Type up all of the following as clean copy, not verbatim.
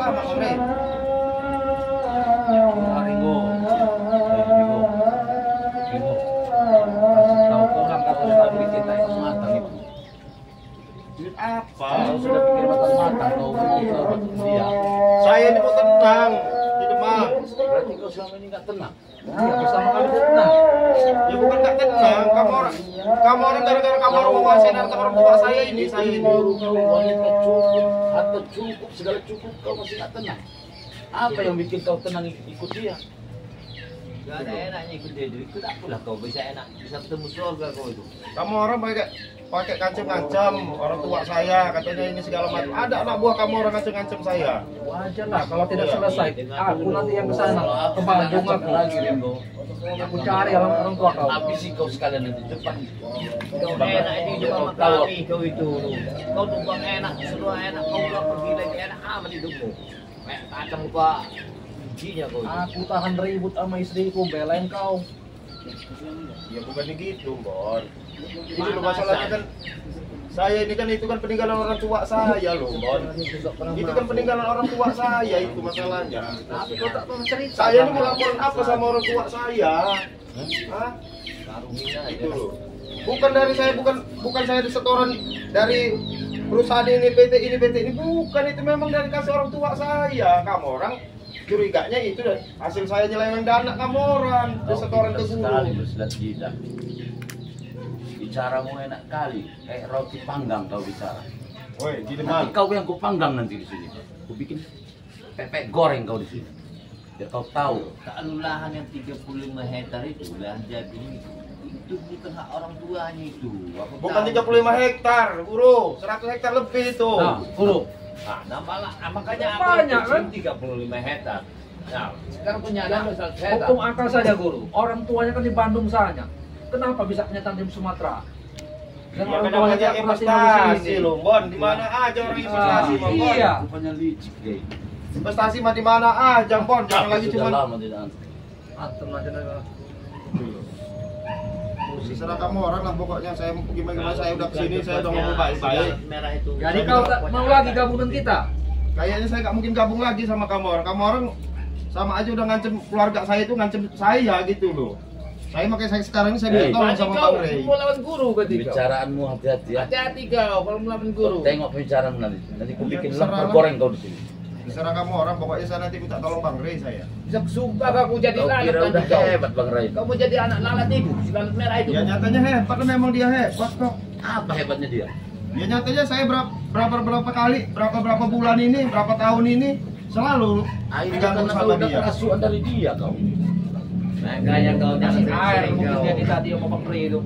lama kau nih. Ringo. Tahu kau orang kata tadi kita itu matang itu. Duit apa? Kalau sudah pikir matang kau itu dia. Saya ini mau tenang, tidak mah. Berarti kau selama ini nggak tenang. Iya, bersama kami tenang. Ya bukan nggak tenang, kamu orang gara-gara kamu orang menguasai harta orang tua saya ini. Baru kau wanita cukup atau cukup segala cukup kau masih nggak tenang. Apa yang bikin kau tenang ikut dia? Gak ada enaknya ikut dia, ikut aku lah kau bisa enak, bisa ketemu surga kau itu. Kamu orang pakai ngancem-ngancem orang tua saya, katanya ini segala macam. Ada anak buah kamu orang ngancem-ngancem saya. Wajar lah kalau tidak selesai. Aku nanti yang kesana, ke Bandung aku lagi Ringo. Aku cari orang tua kau. Habisi kau sekalian nanti cepat. Kau enak di hidup sama kami kau itu. Kau tumpang enak, semua enak, kau pulang pergi lagi enak amat hidupmu. Kayak kacang lupa giginya kau. Aku tahan ribut sama istriku, belain kau. Ya bukan gitu, Bon. Ini loh masalahnya kan saya ini kan itu kan peninggalan orang tua saya loh, Bon. Itu kan peninggalan orang tua saya itu masalahnya. Tapi kau tak pernah cerita. Saya ini mau laporan apa sama orang tua saya? Hah? Karungnya Itu loh. Bukan dari saya, bukan saya setoran dari perusahaan ini PT ini bukan, itu memang dari kasih orang tua saya. Kamu orang curiganya itu hasil saya nyeleweng dana kamu orang Kau setoran ke pintar sekali guru. bersilat jidat. Bicaramu enak kali, kayak roti panggang kau bicara. Woi, di Nanti depan. kau yang kupanggang nanti di sini. Ku bikin pepek goreng kau di sini. Biar kau tahu. kalau lahan yang 35 hektar itu lahan jagung itu bukan hak orang tuanya itu. Aku Bukan tahu. 35 hektar, guru. 100 hektar lebih itu. Nah, guru. Makanya aku Banyak, kan? 35 hektar. Nah, sekarang punya anak 100 hektar. Hukum akal saja guru. Orang tuanya kan di Bandung sana. Kenapa bisa punya tanah di Sumatera? Dan Ya orang kan tuanya namanya tidak pernah tinggal di investasi sini. loh, Bon. Di mana aja orang investasi, Bon. Iya. Rupanya licik, Gay. Investasi mah di mana aja, Bon. Jangan lagi Sudah cuma lama tidak antum aja dah. terserah kamu orang lah pokoknya. Saya gimana saya udah kesini, saya udah ngomong baik-baik. Merah itu. Jadi kau tak mau lagi gabung dengan kita? Kayaknya saya nggak mungkin gabung lagi sama kamu orang. Kamu orang sama aja udah ngancem keluarga saya itu, ngancem saya gitu loh. Saya makanya saya sekarang ini saya minta tolong Berarti sama kau Bang Rey. mau lawan guru berarti kau. Bicaraanmu hati-hati ya. Hati-hati kau kalau melawan guru. Tengok pembicaraanmu nanti. Nanti ku Ya, bikin terserah lemper lah. goreng kau di sini. Terserah kamu orang, pokoknya saya nanti minta tolong Bang Rey saya. Bisa sumpah aku jadi Kau lalat kira nanti udah kau. hebat Bang Rai. Kau mau jadi anak lalat itu, si lalat merah itu. Ya nyatanya hebat, memang dia hebat kok. Apa hebatnya dia? Ya nyatanya saya berapa kali, berapa bulan ini, berapa tahun ini selalu Air diganggu karena kau sama udah dia. kerasuan dari dia kau. Makanya kau Kasih jangan air sering mungkin kau. dia di tadi sama Bang Rai itu.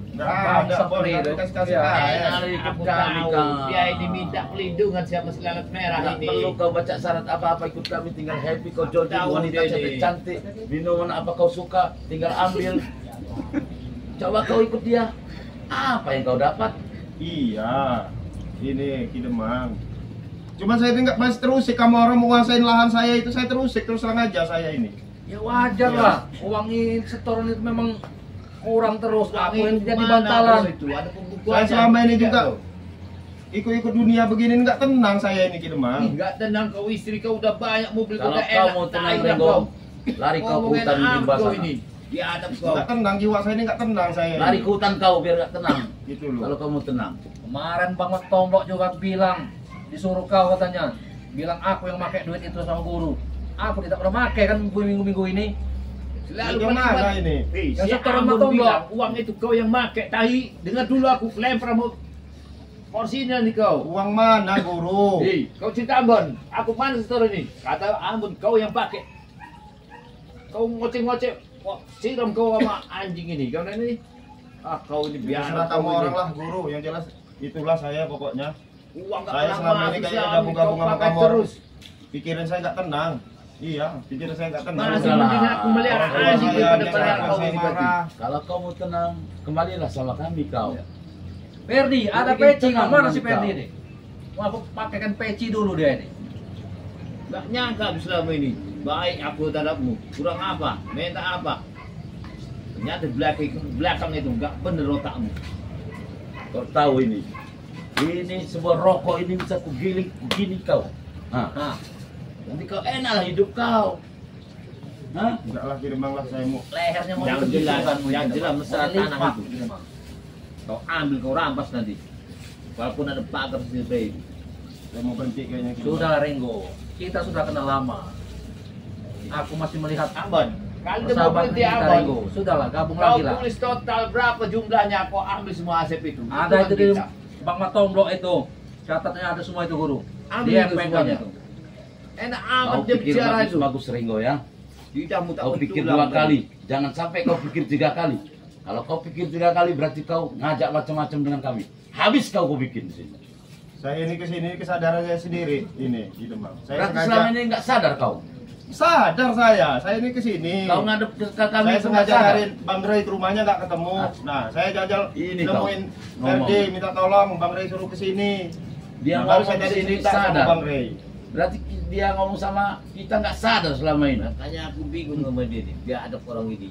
Nggak ada, Bon, nggak dikasih Iya. air. Aku Kami, tahu kau. dia ini minta pelindungan sama si lalat merah Nggak ini. perlu kau baca syarat apa-apa, ikut kami tinggal happy, kau jodoh Tahu wanita dia ini. cantik, minuman apa kau suka, tinggal ambil. Coba kau ikut dia, apa yang kau dapat? Iya, ini Kidemang. Cuman saya nggak masih terusik, kamu orang menguasain lahan saya itu, saya terusik terus terang aja saya ini. Ya wajar Iya. lah, uang setoran itu memang kurang terus, aku yang jadi Mana bantalan. kau itu? Ada pembukuan. Saya selama ini juga ikut-ikut dunia begini nggak tenang saya ini Kidemang. Enggak tenang kau, istri kau udah banyak, mobil kau Kalau udah kau enak. mau tenang Tai dah Renggo, kau. lari kau ke Ngomongin hutan di apa Limbah kau sana. ini? Di hadap kau. Nggak tenang, jiwa saya ini nggak tenang saya. Lari Ini. ke hutan kau biar gak tenang. Gitu loh. Kalau kamu tenang. Kemarin banget tombok juga bilang, disuruh kau katanya, bilang aku yang pakai duit itu sama guru. Aku tidak pernah pakai kan minggu-minggu ini. Selalu Yang mana menimbang. ini? Yang Si setoran Ambon Tombok. bilang, uang itu kau yang make, tahi. Dengar dulu aku lempar mau porsinya nih kau. Uang mana guru? Kau cerita Ambon, aku mana setoran ini? Kata Ambon, kau yang pakai. Kau ngoceh-ngoceh, siram kau sama anjing ini. Kau ini, kau ini biar Terserah kamu orang lah guru, yang jelas itulah saya pokoknya. Uang gak Saya pernah selama ini masuk, kayaknya selama gabung-gabung kau sama pakai kamu orang. terus. Pikiran saya nggak tenang. Iya, pikiran saya nggak tenang. Mana sih Udahlah. mending aku melihara Orang tua anjing saya daripada dia pelihara kenapa kau saya ini berarti. marah. Kalau kau mau tenang, kembalilah sama kami kau. Ferdi, ada Bikin peci nggak? tenang Mana si kau. Ferdi ini? Mau aku pakaikan peci dulu dia ini. Gak nyangka aku selama ini. Baik aku terhadapmu. Kurang apa? Minta apa? Ternyata belakang itu gak bener otakmu. Kau tahu ini. Ini sebuah rokok ini bisa kugiling begini kau. Nah, Nanti kau enak lah hidup kau. Hah? Enggak lah Kidemang lah saya mau. Lehernya mau Yang begitu jelas, kan, yang Kidemang. jelas masalah Mau tanah lipat, itu. Kidemang. Kau ambil, kau rampas nanti. Walaupun ada pagar sendiri. Saya mau berhenti kayaknya Kidemang. Sudah Ringo, kita sudah kenal lama. Aku masih melihat Ambon, kalau dia mau persahabatan berhenti kita Ambon, Ringo. Sudahlah, gabung kau lagi lah. tulis total berapa jumlahnya, kau ambil semua aset itu. Ada kan itu di bisa. Bang Matomblok itu. Catatnya ada semua itu guru. Ambil Di itu MPK semuanya. itu. Enak Kau amat dia pikir bicara bagus, itu. bagus Ringo ya. Tidak mutak Kau pikir 2 kali. Jangan sampai kau pikir 3 kali. Kalau kau pikir 3 kali berarti kau ngajak macam-macam dengan kami. Habis kau bikin di sini. Saya ini kesini kesadaran saya sendiri ini Kidemang. Saya Berarti selama ini nggak sadar kau. sadar saya ini kesini. Kau ngadep ke kami Saya itu sengaja nggak sadar. cariin Bang Ray ke rumahnya nggak ketemu. Nah, saya jajal Ini nemuin kau. Ferdi minta tolong Bang Ray suruh kesini. Dia Baru ngomong saya di tadi sini cerita sama sadar. Bang Ray. Berarti dia ngomong sama kita nggak sadar selama ini. Makanya aku bingung sama dia nih. Dia ada orang ini.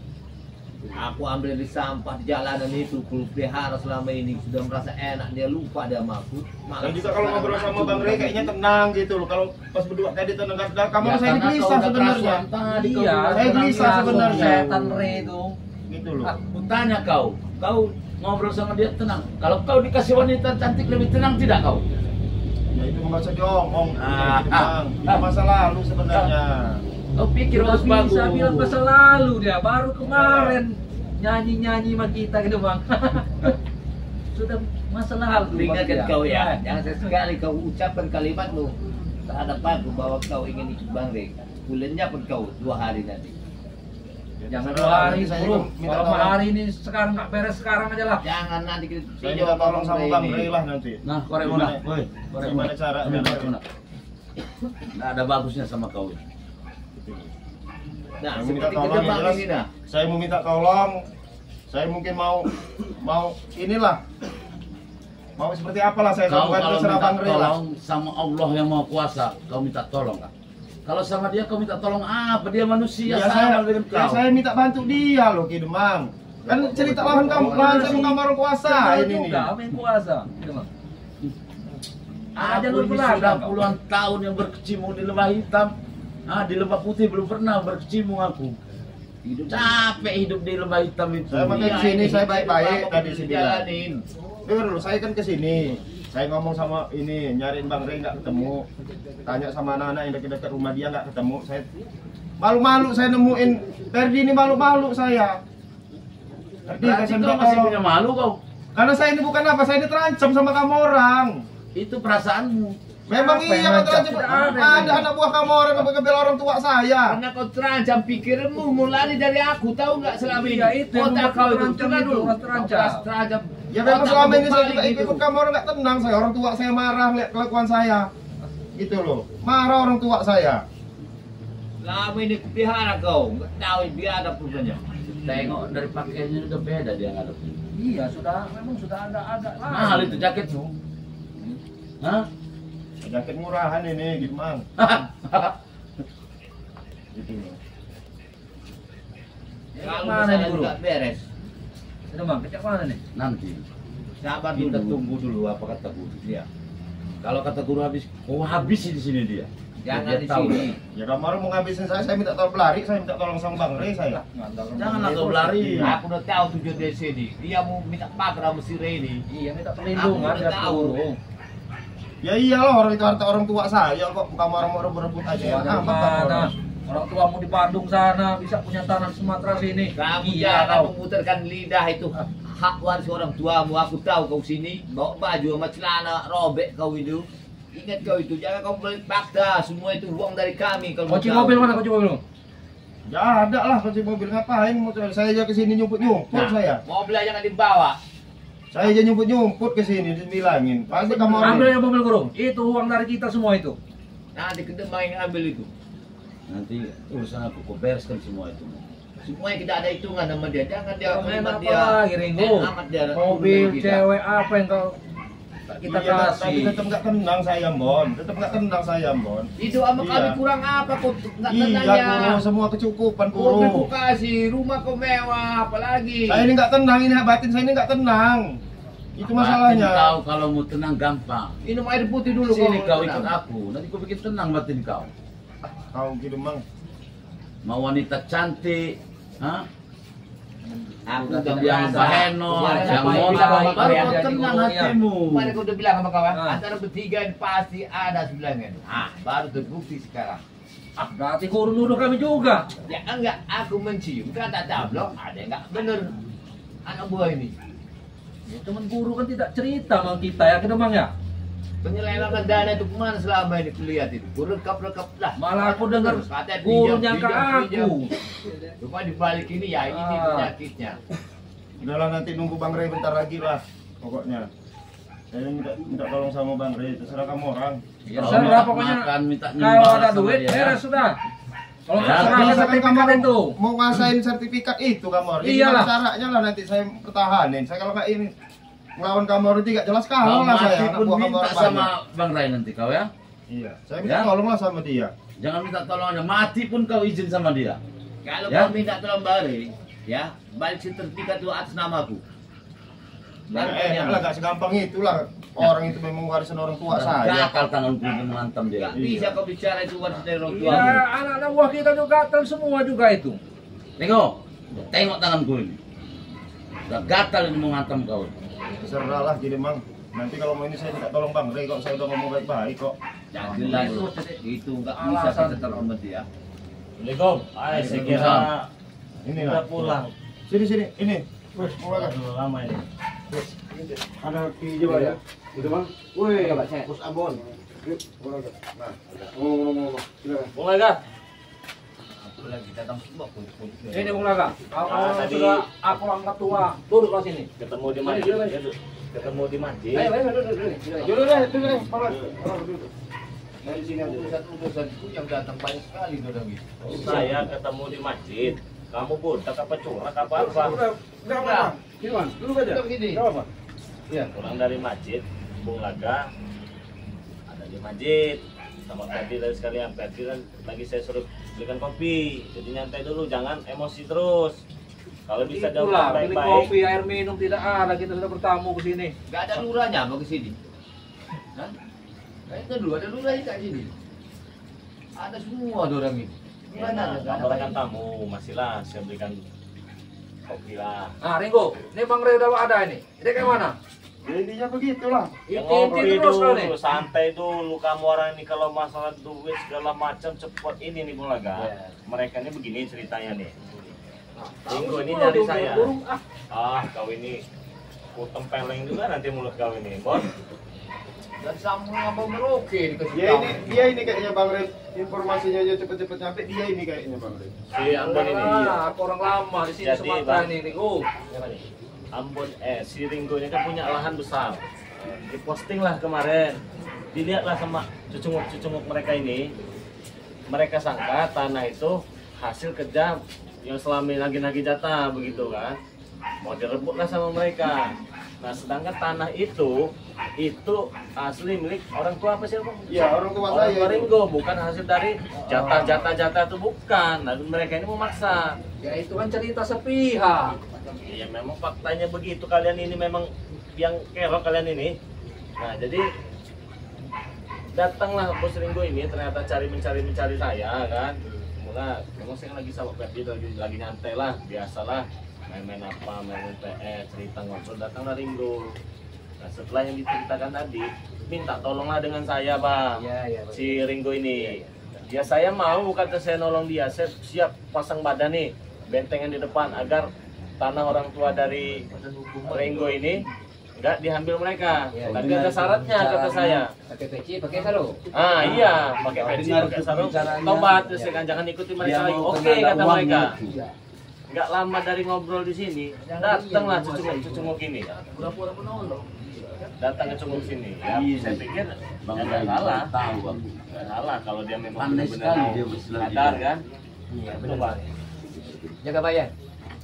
Aku ambil di sampah di jalanan itu, ku pelihara selama ini, sudah merasa enak, dia lupa dia sama aku. Dan juga kalau ngobrol sama Bang Ray kayaknya tenang gitu loh. Kalau pas berdua tadi tenang kamu Ya, saya ini karena kau gelisah udah sebenarnya. perasaan tadi kau Iya, bilang saya tenang, gelisah tenang. sebenarnya. Setan Re itu. Gitu loh. Aku tanya kau ngobrol sama dia tenang. Kalau kau dikasih wanita cantik lebih tenang tidak kau? Ya itu nggak usah diomong. Ah, Bang. Itu masa lalu sebenarnya. Kau pikir Sudah bagus-bagus. bisa bilang masa lalu dia, baru kemarin nyanyi-nyanyi sama kita gitu Bang. Sudah masa lalu. Ingatkan Bang, kau dia. ya, jangan sekali kau ucapkan kalimatmu terhadap aku bahwa kau ingin ikut Bang Rey. Bulannya pun kau 2 hari nanti. Jangan Saya 2 hari, saya bro. minta Kalau tolong. hari ini sekarang nggak beres sekarang aja lah. Jangan nanti kita Saya minta tolong sama Bang Ray lah nanti. Nah, korek mana? Woi, korek Gimana mana? caranya? Ambil korek mana? Nggak ada bagusnya sama kau. Nah, Saya minta seperti tolong kita yang Bang jelas. ini nah. Saya mau minta tolong. Saya mungkin mau inilah. Mau seperti apalah saya Kau bukan kalau terserah minta Bang Ray lah. tolong sama Allah yang Maha Kuasa, kau minta tolong kan? Kalau sama dia kau minta tolong apa? Dia manusia Ya, sama dengan ya kau. saya minta bantu dia loh Kidemang. Kan cerita lahan kamu lahan saya bukan baru kuasa ini nih. juga, main kuasa. Gitu, Bang. Ada Aku lu ini belakang, sudah kau. puluhan tahun yang berkecimpung di lembah hitam. Di lembah putih belum pernah berkecimpung aku. Capek hidup di lembah hitam itu. Saya makin Iya, kesini ini saya baik-baik apa tadi pun sini. dijalanin. Dengar dulu, saya kan kesini. Saya ngomong sama ini, nyariin Bang Ray nggak ketemu. Tanya sama anak-anak yang dekat-dekat rumah dia nggak ketemu. Saya malu-malu saya nemuin Ferdi ini malu-malu saya. Ferdi Berarti saya minta kau masih tolong. punya malu kau. Karena saya ini bukan apa, saya ini terancam sama kamu orang. Itu perasaanmu. Memang Apa yang iya kan ngancam? terancam. Tidak ada Ada ini. anak buah kamu orang yang ngebela orang tua saya. Karena kau terancam pikiranmu mulai dari aku, tahu nggak selama ini? Iya, itu yang Otak membuat kau itu terancam dengar itu, dulu. orang terancam. Kau terancam. Ya memang Otak selama kau ini saya juga balik ikut gitu. kamu orang nggak tenang saya. Orang tua saya marah lihat kelakuan saya. Gitu loh. Marah orang tua saya. Lama ini kupihara kau, nggak tahu dia ada perubahannya. Tengok dari pakaiannya udah beda dia ngadepin. Iya, memang sudah ada lah. Mahal itu jaketmu. Hah? Jaket murahan ini gitu mang. Gitu loh. Kalau Mana misalnya nih, Guru? nggak beres, Itu Bang, kecak mana nih? Nanti. sabar dulu, kita tunggu dulu apa kata guru dia. Kalau kata guru habis, kau habisi di sini dia. Jangan Dia di tahu. sini. Ya kamu orang mau ngabisin saya minta tolong pelari, saya minta tolong sama Bang Ray saya. Janganlah kau berlari. Aku udah tahu tujuan dari sini. Dia mau minta pagar sama si Reni. Iya, minta perlindungan Aku dia udah tahu. turun. Ya iyalah orang itu harta orang tua saya kok, kamu orang mau rebut-rebut aja ya. Dari mana? Orang tuamu di Bandung sana bisa punya tanah di Sumatera sini. Kamu Iya jangan kau. memutarkan lidah itu. Hak waris orang tuamu. Aku tahu kau sini bawa baju sama celana robek kau itu. Ingat kau itu, jangan kau beli fakta. Semua itu uang dari kami. Kalau Kunci mau tahu. mobil mana kunci mobil? Ya ada lah kunci mobil ngapain motor saya aja kesini nyumput-nyumput Nah, saya. mobilnya jangan dibawa. Saya aja nyumput-nyumput kesini dibilangin. Pasti kamu orang. Ambil yang mobil Guru. Itu uang dari kita semua itu. Nanti ke Demang yang ambil itu. Nanti urusan aku, kau bereskan semua itu. Semuanya tidak ada hitungan sama dia. Jangan dia Main kalimat apa dia. lagi Ringo? Amat dia. Mobil, kita. cewek apa yang kau kita Iya, tapi kasih? tetap nggak tenang saya Bon. Tetap nggak tenang saya Bon. Itu sama Iya. kami kurang apa kok nggak Iya tenangnya. guru, semua kecukupan Mobil ku guru. kasih, rumah kau mewah, apalagi. Saya ini nggak tenang, ini batin saya ini nggak tenang. Itu Batin masalahnya. kau kalau mau tenang gampang. Minum air putih dulu Sini kau tenang. ikut aku, nanti kau bikin tenang batin kau. Kau gitu mang. Mau wanita cantik, hah? Aku Yang udah bilang baheno, Kemarin yang aku motor, bilang sama baru kalian, kau tenang jadi hatimu. Kemarin aku udah bilang sama kawan, Ah. antara bertiga ini pasti ada sebilangnya. Ah, baru terbukti sekarang. Ah, berarti guru nuduh kami juga. Ya enggak, aku mencium kata tablok ada yang enggak bener. Anak buah ini. Ya, teman guru kan tidak cerita sama kita ya, kita mang ya. Penyelewengan dana itu kemana selama ini kulihat itu? Ku rekap-rekap lah. Malah aku dengar Katanya guru pinjam, nyangka pinjam, aku. pinjam. Cuma dibalik ini ya ini Ah. penyakitnya. Udahlah nanti nunggu Bang Rey bentar lagi lah. Pokoknya. Saya minta tolong sama Bang Rey, terserah kamu orang. Ya Kalau serah minta pokoknya. makan, minta Kalau nyumbang ada sama duit, dia, beres ya. sudah. Kalau Ya, nggak serahkan Misalkan sertifikat kamu itu. mau ngasain sertifikat itu kamu harus. Iyalah. Caranya lah nanti saya pertahanin. Saya kalau nggak ini ngelawan kamu orang tidak jelas Kau kalah lah saya. mati Anak pun buah kamu minta orang sama banyak. Bang Rai nanti kau ya. Iya, saya minta Ya. tolong lah sama dia. Jangan minta tolongnya, mati pun kau izin sama dia. Kalau Ya. kau minta tolong Bari, ya balik sertifikat itu atas namaku. Baru kau Enak lah, gak segampang itulah. Orang itu memang warisan orang tua saya. Gagal tanganku menghantam dia. Gak bisa kau bicara itu warisan dari orang tua. Ya, anak-anak buah kita juga gatal semua juga itu. Tengok tanganku ini. Udah gatal ini menghantam kau. Terserah lah gini mang. Nanti kalau mau ini saya minta tolong Bang Rey kok, saya udah ngomong baik-baik kok. Yang jelas itu nggak bisa Alasan. kita telepon dia. Assalamualaikum. Saya kira Ini udah lah. pulang. Sini, ini. Wes, mulai kan. Udah lama ini. Ada di Jawa ya. Itu Bang. Woi, Bos Abon. Yuk, mulai kan. Nah, ngomong. Silakan. Mulai kah? Aku lagi datang semua pun. Ini Bung Laga, kalau tadi- sudah aku angkat tua, duduk di sini. Ketemu di masjid. Ketemu di masjid. Dulu deh, Palas. Duduk. Dari sini utusan itu yang datang banyak sekali orang itu. Saya ketemu di masjid. Kamu botak apa curang apa apa? Enggak apa-apa. Gimana? Dulu aja. Kita begini. Enggak apa-apa. Ya, pulang dari masjid. Bung Laga ada di masjid. Sama Ferdi dari sekalian. Ferdi kan lagi saya suruh belikan kopi. Jadi nyantai dulu, jangan emosi terus. Kalau bisa jawab Itulah, pilih baik-baik. kopi, air minum tidak ada, kita sudah bertamu ke sini. Gak ada lurahnya mau ke sini. Hah? Kayaknya dulu ada lurahnya kayak sini. Ada semua orang ini. Ya, Lurahnya nggak ada. kalau kan tamu, masihlah saya belikan kopi lah. Nah, Ringo, ini Bang Rey udah ada ini. Ini kayak mana? Ya, intinya begitulah. Ya, Inti ngopi terus kau nih. dulu, santai dulu. Kamu orang ini kalau masalah duit segala macam cepat ini nih Bung Laga. Ya. Mereka ini begini ceritanya nih. Kamu Ringo ini semua nyari dulu saya. burung, ah. Ah, kau ini ku tempeleng juga nanti mulut kau ini, Bon. Dan sama nggak mau meroke dikasih tahu. Dia ini kayaknya Bang Rey. Informasinya aja cepet-cepet nyampe. Dia ini kayaknya Bang Rey. Si Ambon ini. Ah, aku orang lama di sini Jadi, Sumatera Bang. ini, Ringo. Ambon si Ringo ini kan punya lahan besar. Diposting lah kemarin. Dilihatlah sama cucunguk mereka ini. Mereka sangka tanah itu hasil kerja yang selama ini lagi nagih jatah begitu kan. Mau direbut lah sama mereka. Nah, sedangkan tanah itu asli milik orang tua apa sih, Bang? Iya, orang tua Orang saya. tua itu. Ringo, bukan hasil dari jatah itu bukan. Nah, mereka ini memaksa. Ya itu kan cerita sepihak. Ya memang faktanya begitu, kalian ini memang yang kerok kalian ini. Nah, jadi datanglah Bos Ringo ini ternyata mencari saya kan. Mulai memang saya lagi sama Ferdi lagi nyantai lah, biasalah main-main apa, main PS, cerita ngobrol, datanglah Ringo. Nah, setelah yang diceritakan tadi, minta tolonglah dengan saya, Bang. Iya, Si Ringo ini. Ya saya mau, kata saya nolong dia, saya siap pasang badan nih, bentengan di depan agar tanah orang tua dari Ringo ini nggak diambil mereka. Tapi ada syaratnya kata saya. Pakai peci, pakai sarung. Ah iya, pakai peci, pakai sarung, tobat, terus kan jangan ikuti mereka lagi. Oke kata mereka. Nggak lama dari ngobrol di sini, datanglah cucunguk ini. Pura-pura menolong. Datang ke cunguk sini. Ya, Iya. saya pikir Bang ya Rai nggak salah. tahu aku. Nggak salah kalau dia memang Pandai benar-benar sekali mau dia bersilat sadar juga. kan. Iya, Betul, Bang. Jaga bayar.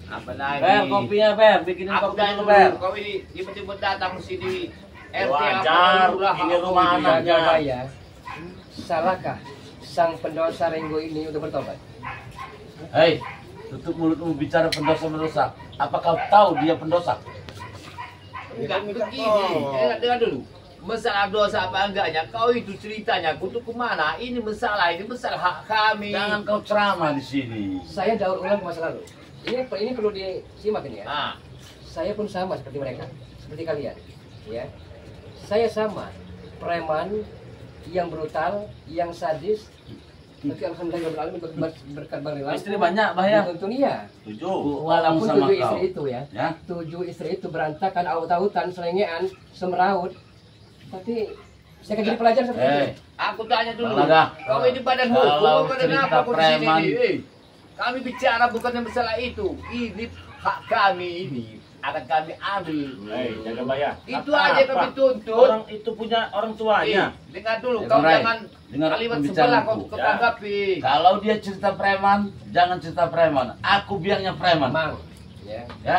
Apa lagi? Ber, kopinya Ber, bikinin Aku kopi dah dulu dulu, Ber. kau ini tiba-tiba datang sini RT Wajar, lurah, ini aku rumah ini. anaknya. bayar. Salahkah sang pendosa Ringo ini untuk bertobat? Hei, tutup mulutmu bicara pendosa-pendosa. Apa kau tahu dia pendosa? Enggak begini. Dengar dulu. Masalah dosa apa enggaknya, kau itu ceritanya, aku tuh kemana? Ini masalah hak kami. Jangan kau ceramah di sini. Saya daur ulang ke masa lalu. Ini perlu disimak ini ya. Ah, Saya pun sama seperti mereka, seperti kalian. Ya, saya sama, preman, yang brutal, yang sadis. Tapi alhamdulillah berkat Bang Rilan. Istri banyak, Bah ya? Tentu iya. 7. Walaupun sama 7 kau. istri itu ya, 7 istri itu berantakan, aut-autan, selengean, semeraut. Tapi saya kan jadi pelajar seperti itu. aku tanya dulu. Bang Laga, Kau ini badan kalau hukum, badan cerita apa kau di sini? preman- nih? Kami bicara bukan masalah itu. Ini hak kami ini akan kami ambil. Jaga bayar. Itu Apa- aja kami apa? tuntut. Orang itu punya orang tuanya. Dengar dulu, Ya, kau Bang Rai, jangan dengar kalimat pembicaraanku. sebelah kau Ya. ketanggapi. Kalau dia cerita preman, jangan cerita preman. Aku biangnya preman. Mang, ya, Ya.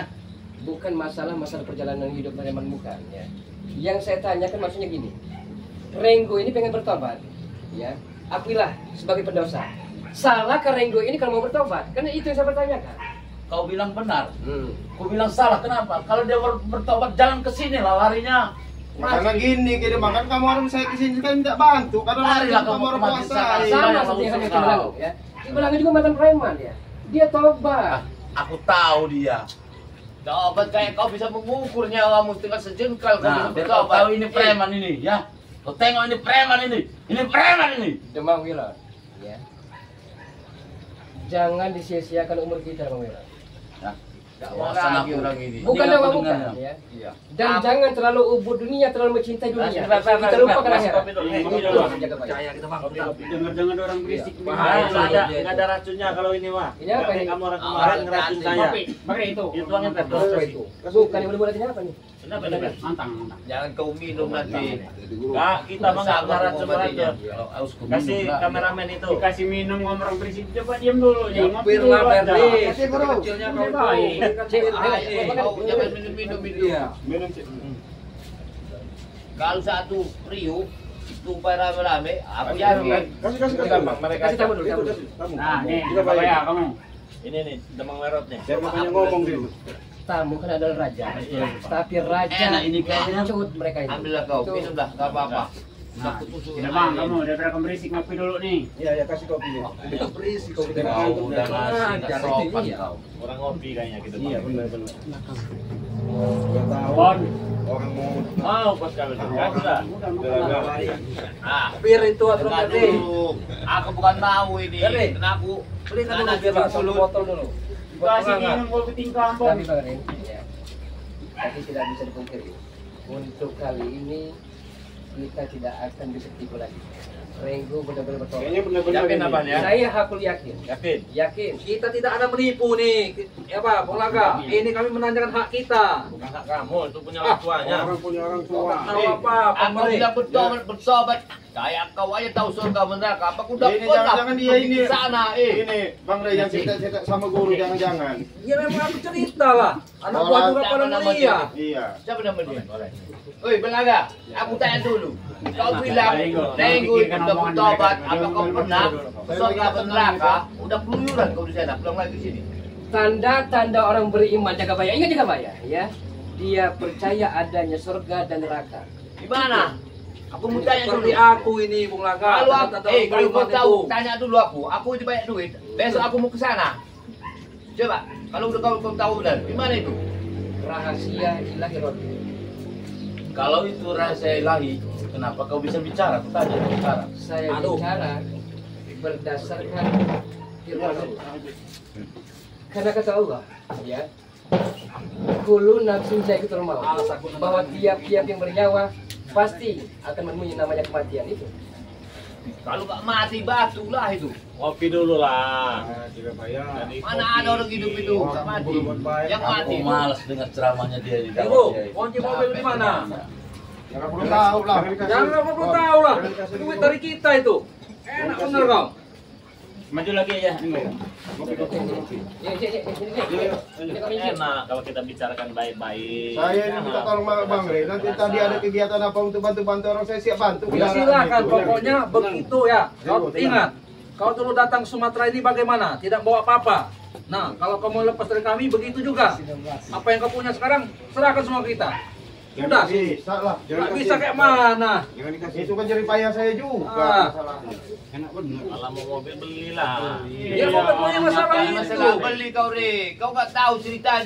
bukan masalah perjalanan hidup preman, bukan ya. Yang saya tanyakan maksudnya gini, Renggo ini pengen bertobat, ya. Akuilah sebagai pendosa. Salah ke Renggo ini kalau mau bertobat? Karena itu yang saya pertanyakan. Kau bilang benar. Kau bilang salah. Kenapa? Kalau dia bertobat, jangan ke sini lah larinya. Karena gini, makan kamu orang saya kesini kan minta bantu. Karena Larilah kamu kamu orang ke puasa. Mati Sama Bayar seperti yang usaha. kami bilang, ya. Ibalang juga mantan preman ya. Dia tobat. Aku tahu dia. Tobat kayak kau bisa mengukur nyawamu dengan sejengkal kau Nah, bisa biar kau bertobat. tahu ini preman ini, ya. Kau tengok ini preman ini. Ini preman ini. Demang Wilan, ya. Jangan disia-siakan umur kita, Bang Wilan. Ya. Gak mau Bosan lagi aku. orang ini. Bukan Ini nama aku bukan, dengarnya. ya. Iya. Dan jangan terlalu ubud dunia, terlalu mencintai dunia. Kita lupakan akhirat. Itu jaga baik. Dengar-dengar orang berisik. Nggak ada racunnya kalau ini mah. Ini apa ini? Kamu orang kemarin ngeracun saya. Pakai itu. Itu angin Apa petrol. itu? Bukan yang boleh apa nih? Kenapa ini? Mantang. Jangan kau minum nanti. Nggak, kita mah nggak ngeracun racun. Kalau aus ku Kasih minum, kameramen itu. Dikasih minum orang berisik. Coba diam dulu. Jangan ngopi Bir dulu. lah, ada. Berli. Kasih, bro. Kecilnya Ini kau baik. Kau jangan minum-minum itu. Minum sih. Kalau satu Rio itu rame-rame, aku yakin. Kasih bang, mereka. Kasih tamu dulu, tamu. Nah, nih, Juga apa baik. ya kamu? Ini nih, demang merot nih. Saya makanya ngomong gitu. Tamu kan adalah raja. Tapi raja Enak ini kayaknya. cut mereka itu. Ambillah kau, Itu. minum dah, gak apa-apa. Nah, udah bang, kamu daripada kamu berisik ngopi dulu nih. Iya, kasih kopi. Berisi kau Kau udah ngasih Ajar, sopan iya. kau. Orang ngopi kayaknya gitu. Iya, benar. Gak tahu. Bon. Orang mau Oh, pas kali itu. Ya sudah. Ah, Bir itu atau dengar Berli. dulu. Aku bukan tahu ini. Berli. Karena aku Belikan dulu Anak bir lah, dulu. 1 botol dulu. Buat Kasih penghangat. minum kopi tingkang, Bon. Tapi Bang Rin, ya. Tapi tidak bisa dipungkiri. Untuk kali ini kita tidak akan bisa tipu lagi. Renggo benar-benar bertobat. kayaknya benar-benar. Yakin ini. apanya? Saya hakul yakin. Yakin? Yakin. Kita tidak ada menipu nih. Ya Pak, Bang Laga. Ini kami menanyakan hak kita. Bukan hak kamu, itu punya orang tuanya. Orang punya orang tua. Tahu apa, aku Pemberi? sudah bertobat. Kayak kau aja tahu surga neraka. Apa aku udah Ini pernah jangan-jangan dia pergi ini. ke sana, Ini Bang Ray yang cerita-cerita sama guru jangan-jangan. Ya memang aku cerita lah. Anak buah juga Orang pada nama mulia. Iya. Siapa nama dia? Oi, Belaga, aku tanya dulu. Kau bilang, Renggo itu udah bertobat. Apa kau pernah surga neraka? Udah keluyuran kau di sana, pulang lagi ke sini. Tanda-tanda orang beriman jaga bayar. Ingat jaga bayar, ya. Dia percaya adanya surga dan neraka. Di mana? Aku mau tanya dulu. Seperti aku ini, Bung Laga. Kalau aku, Tanda-tanda kalau orang kau beriman tahu, itu. tanya dulu aku itu banyak duit. Besok aku mau ke sana. Coba, kalau udah kau tahu dan di mana itu? Rahasia ilahi roh. Kalau itu rahasia ilahi, kenapa kau bisa bicara? Aku tanya bicara. Saya Aduh. bicara berdasarkan firman Allah. Karena kata Allah, ya. Kullu nafsin za'iqatul maut. Bahwa tiap-tiap yang bernyawa pasti akan menemui namanya kematian itu. Kalau gak mati batulah itu. Ngopi dulu lah. Mana ada orang hidup itu gak mati. Yang mati Aku itu. malas dengar ceramahnya dia di Ibu, dalam dia. kunci mobil di mana? Jangan perlu tahu lah. Jangan perlu tahu lah. Duit dari kita itu. Enak bener kau. Maju lagi ya. Ini kami Enak kalau kita bicarakan baik-baik. Saya ini minta tolong sama Bang Ray. Nanti tadi ada kegiatan apa untuk bantu-bantu orang, saya siap bantu. Ya silakan, pokoknya begitu ya. Kau ingat, kau dulu datang Sumatera ini bagaimana? Tidak bawa apa-apa. Nah, kalau kau mau lepas dari kami, begitu juga. Apa yang kau punya sekarang, serahkan semua kita. Sudah sih. Bisa lah. Nggak bisa kayak mana? Itu kan jerih payah saya juga. Ah. Masalahnya. Kalau mau mobil belilah. Ya, mobil punya masalah itu. Masalah beli kau, Re. Kau nggak tahu ceritanya.